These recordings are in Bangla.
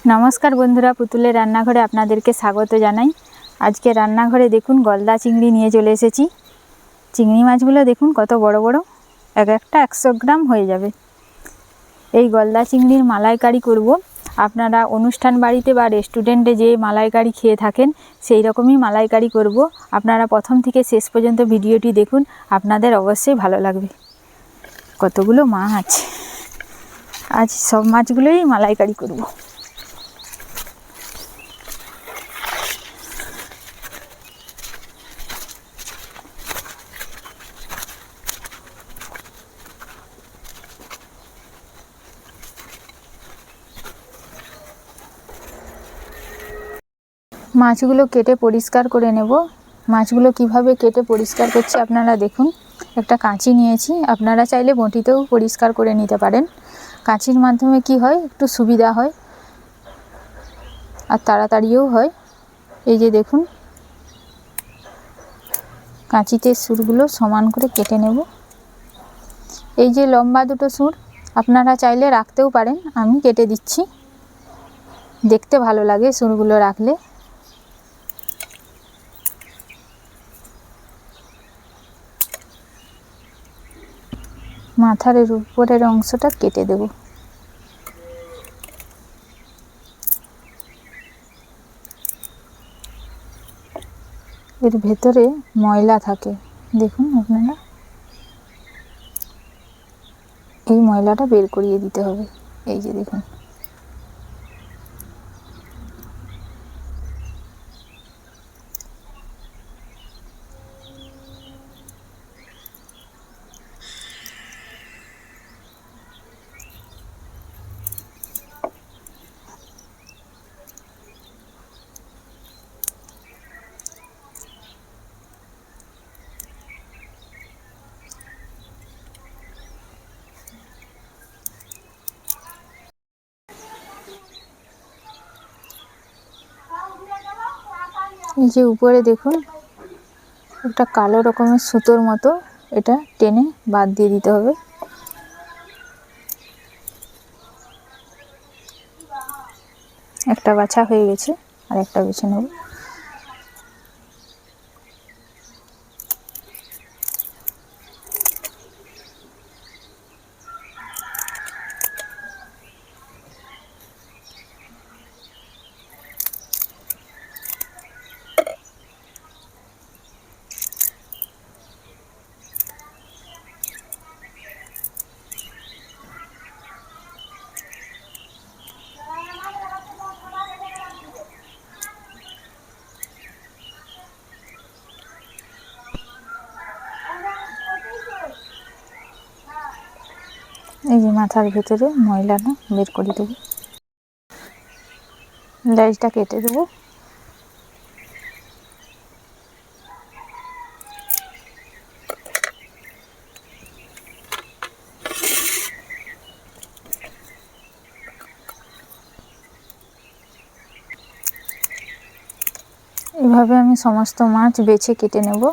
নমস্কার বন্ধুরা, পুতুলের রান্নাঘরে আপনাদেরকে স্বাগত জানাই। আজকে রান্নাঘরে দেখুন গলদা চিংড়ি নিয়ে চলে এসেছি। চিংড়ি মাছগুলো দেখুন কত বড় বড়, এক একটা 100 গ্রাম হয়ে যাবে। এই গলদা চিংড়ির মালাইকারি করব। আপনারা অনুষ্ঠান বাড়িতে বা রেস্টুরেন্টে যে মালাইকারি খেয়ে থাকেন সেই রকমই মালাইকারি করব। আপনারা প্রথম থেকে শেষ পর্যন্ত ভিডিওটি দেখুন, আপনাদের অবশ্যই ভালো লাগবে। কতগুলো মাছ, আজ সব মাছগুলোই মালাইকারি করব। মাছগুলো কেটে পরিষ্কার করে নেব। মাছগুলো কিভাবে কেটে পরিষ্কার করছি আপনারা দেখুন। একটা কাঁচি নিয়েছি, আপনারা চাইলে বঁটিতেও পরিষ্কার করে নিতে পারেন। কাঁচির মাধ্যমে কি হয়, একটু সুবিধা হয় আর তাড়াতাড়িও হয়। এই যে দেখুন, কাঁচিতে সুরগুলো সমান করে কেটে নেব। এই যে লম্বা দুটো সুর আপনারা চাইলে রাখতেও পারেন, আমি কেটে দিচ্ছি, দেখতে ভালো লাগে সুরগুলো রাখলে। মাথার উপরের অংশটা কেটে দেব। এর ভেতরে ময়লা থাকে, দেখুন আপনারা, এই ময়লাটা বের করিয়ে দিতে হবে। এই যে দেখুন, এই যে উপরে দেখুন একটা কালো রকমের সুতোর মতো, এটা টেনে বাদ দিয়ে দিতে হবে। একটা বাছা হয়ে গেছে, আর একটা বেছে নেব। এই যে মাথার ভেতরে ময়লাটা বের করে দেব, লেজটা কেটে দেব। এভাবে আমি সমস্ত মাছ বেছে কেটে নেব।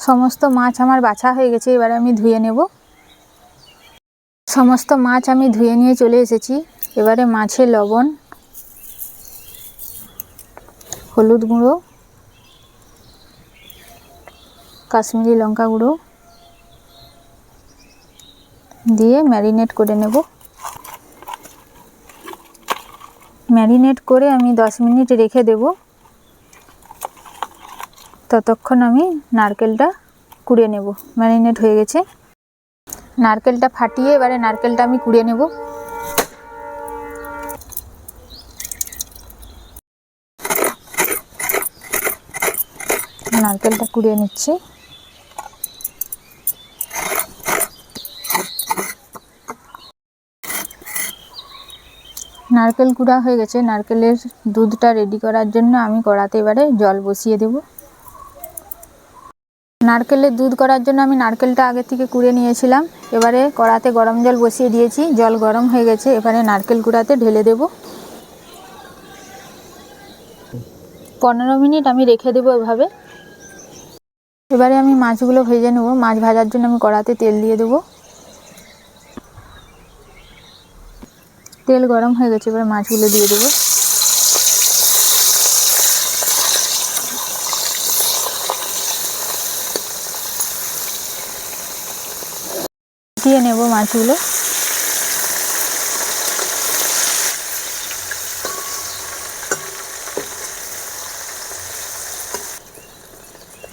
সমস্ত মাছ আমার বাছা হয়ে গেছে, এবারে আমি ধুয়ে নেব। সমস্ত মাছ আমি ধুয়ে নিয়ে চলে এসেছি। এবারে মাছে লবণ, হলুদ গুঁড়ো, কাশ্মীরি লঙ্কা গুঁড়ো দিয়ে ম্যারিনেট করে নেব। ম্যারিনেট করে আমি 10 মিনিট রেখে দেব। ততক্ষণ আমি নারকেলটা কুড়ে নেব। ম্যারিনেট হয়ে গেছে, নারকেলটা ফাটিয়ে এবারে নারকেলটা আমি কুড়ে নেব। নারকেলটা কুড়িয়ে নিচ্ছি। নারকেল কুড়া হয়ে গেছে। নারকেলের দুধটা রেডি করার জন্য আমি কড়াতে এবারে জল বসিয়ে দেব। নারকেলের দুধ করার জন্য আমি নারকেলটা আগে থেকে কুড়ে নিয়েছিলাম। এবারে কড়াতে গরম জল বসিয়ে দিয়েছি, জল গরম হয়ে গেছে। এবারে নারকেল কুড়াতে ঢেলে দেব। 15 মিনিট আমি রেখে দেবো এভাবে। এবারে আমি মাছগুলো ভেজে নেব। মাছ ভাজার জন্য আমি কড়াতে তেল দিয়ে দেবো। তেল গরম হয়ে গেছে, এবারে মাছগুলো দিয়ে দেবো। দিয়ে নেব মাছগুলো।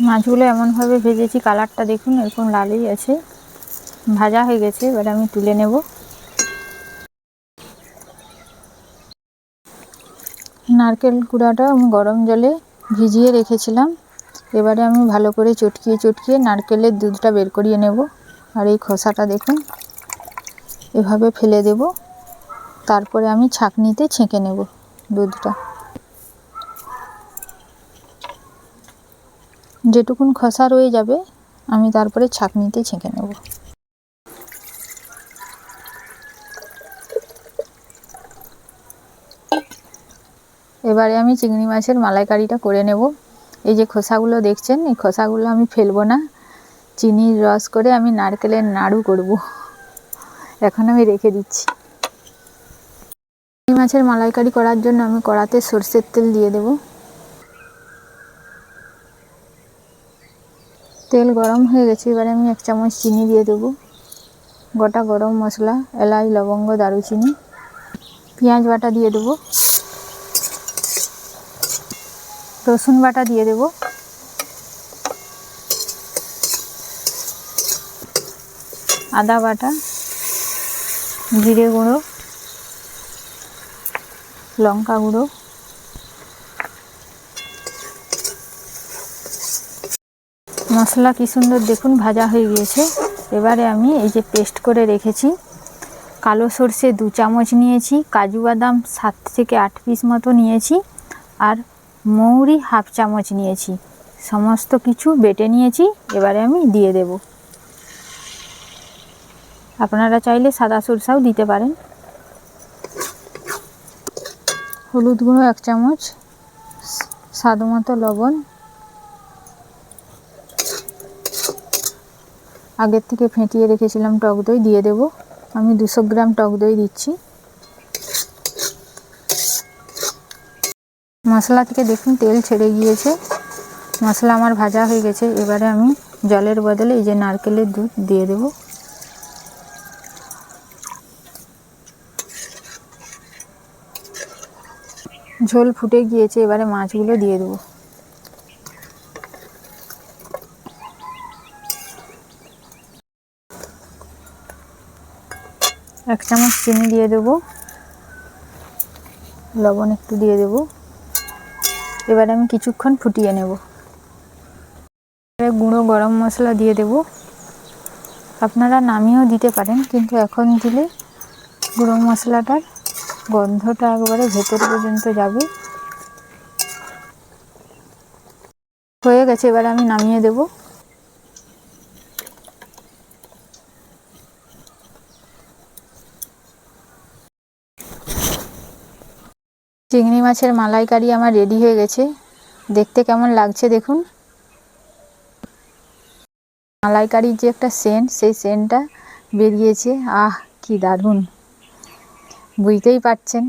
মাছগুলো এমনভাবে ভেজেছি, কালারটা দেখুন এরকম লালই আছে, ভাজা হয়ে গেছে। এবারে আমি তুলে নেব। নারকেল কুড়াটা আমি গরম জলে ভিজিয়ে রেখেছিলাম। এবারে আমি ভালো করে চটকিয়ে চটকিয়ে নারকেলের দুধটা বের করিয়ে নেব। আর এই খোসাটা দেখুন এভাবে ফেলে দেব। তারপরে আমি ছাঁকনিতে ছেঁকে নেব দুধটা। যেটুকুন খোসা রয়ে যাবে আমি তারপরে ছাঁকনিতে ছেঁকে নেব। এবারে আমি চিংড়ি মাছের মালাইকারিটা করে নেব। এই যে খোসাগুলো দেখছেন, এই খোসাগুলো আমি ফেলবো না, চিনির রস করে আমি নারকেলের নাড়ু করব। এখন আমি রেখে দিচ্ছি। চিংড়ি মাছের মালাইকারি করার জন্য আমি কড়াতে সরষের তেল দিয়ে দেব। তেল গরম হয়ে গেছে, এবারে আমি 1 চামচ চিনি দিয়ে দেব। গোটা গরম মশলা, এলাচ, লবঙ্গ, দারুচিনি, পেঁয়াজ বাটা দিয়ে দেব। রসুন বাটা দিয়ে দেব। আদা বাটা, জিরে গুঁড়ো, লঙ্কা গুঁড়ো, মশলা কি সুন্দর দেখুন ভাজা হয়ে গিয়েছে। এবারে আমি এই যে পেস্ট করে রেখেছি, কালো সরষে 2 চামচ নিয়েছি, কাজু বাদাম 7 থেকে 8 পিস মতো নিয়েছি, আর মৌরি 1/2 চামচ নিয়েছি। সমস্ত কিছু বেটে নিয়েছি। এবারে আমি দিয়ে দেব। আপনারা চাইলে সাদা সরষাও দিতে পারেন। হলুদ গুঁড়ো 1 চামচ, স্বাদ মতো লবণ, আগের থেকে ফেটিয়ে রেখেছিলাম টক দই দিয়ে দেব। আমি 200 গ্রাম টক দই দিচ্ছি। মশলা থেকে দেখুন তেল ছেড়ে গিয়েছে, মশলা আমার ভাজা হয়ে গেছে। এবারে আমি জলের বদলে এই যে নারকেলের দুধ দিয়ে দেব। ঝোল ফুটে গিয়েছে, এবারে মাছগুলো দিয়ে দেব। এক চামচ চিনি দিয়ে দেব, লবণ একটু দিয়ে দেব। এবারে আমি কিছুক্ষণ ফুটিয়ে নেব। গুঁড়ো গরম মশলা দিয়ে দেব। আপনারা নামিয়েও দিতে পারেন, কিন্তু এখন দিলে গুঁড়ো মশলাটার গন্ধটা একবারে ভেতর পর্যন্ত যাবে। হয়ে গেছে, এবারে আমি নামিয়ে দেব। চিংড়ি মাছের মালাইকারি আমার রেডি হয়ে গেছে। দেখতে কেমন লাগছে দেখুন। মালাইকারির যে একটা সেন্ট, সেই সেন্টটা বেরিয়েছে। আহ কি দারুণ! বুঝতেই পারছেন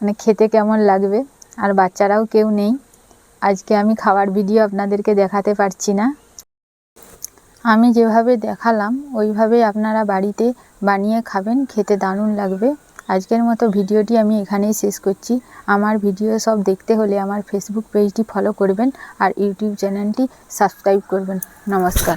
মানে খেতে কেমন লাগবে। আর বাচ্চারাও কেউ নেই, আজকে আমি খাওয়ার ভিডিও আপনাদেরকে দেখাতে পারছি না। আমি যেভাবে দেখালাম ওইভাবে আপনারা বাড়িতে বানিয়ে খাবেন, খেতে দারুণ লাগবে। আজকের মতো ভিডিওটি আমি এখানেই শেষ করছি। আমার ভিডিও সব দেখতে হলে আমার ফেসবুক পেজটি ফলো করবেন আর ইউটিউব চ্যানেলটি সাবস্ক্রাইব করবেন। নমস্কার।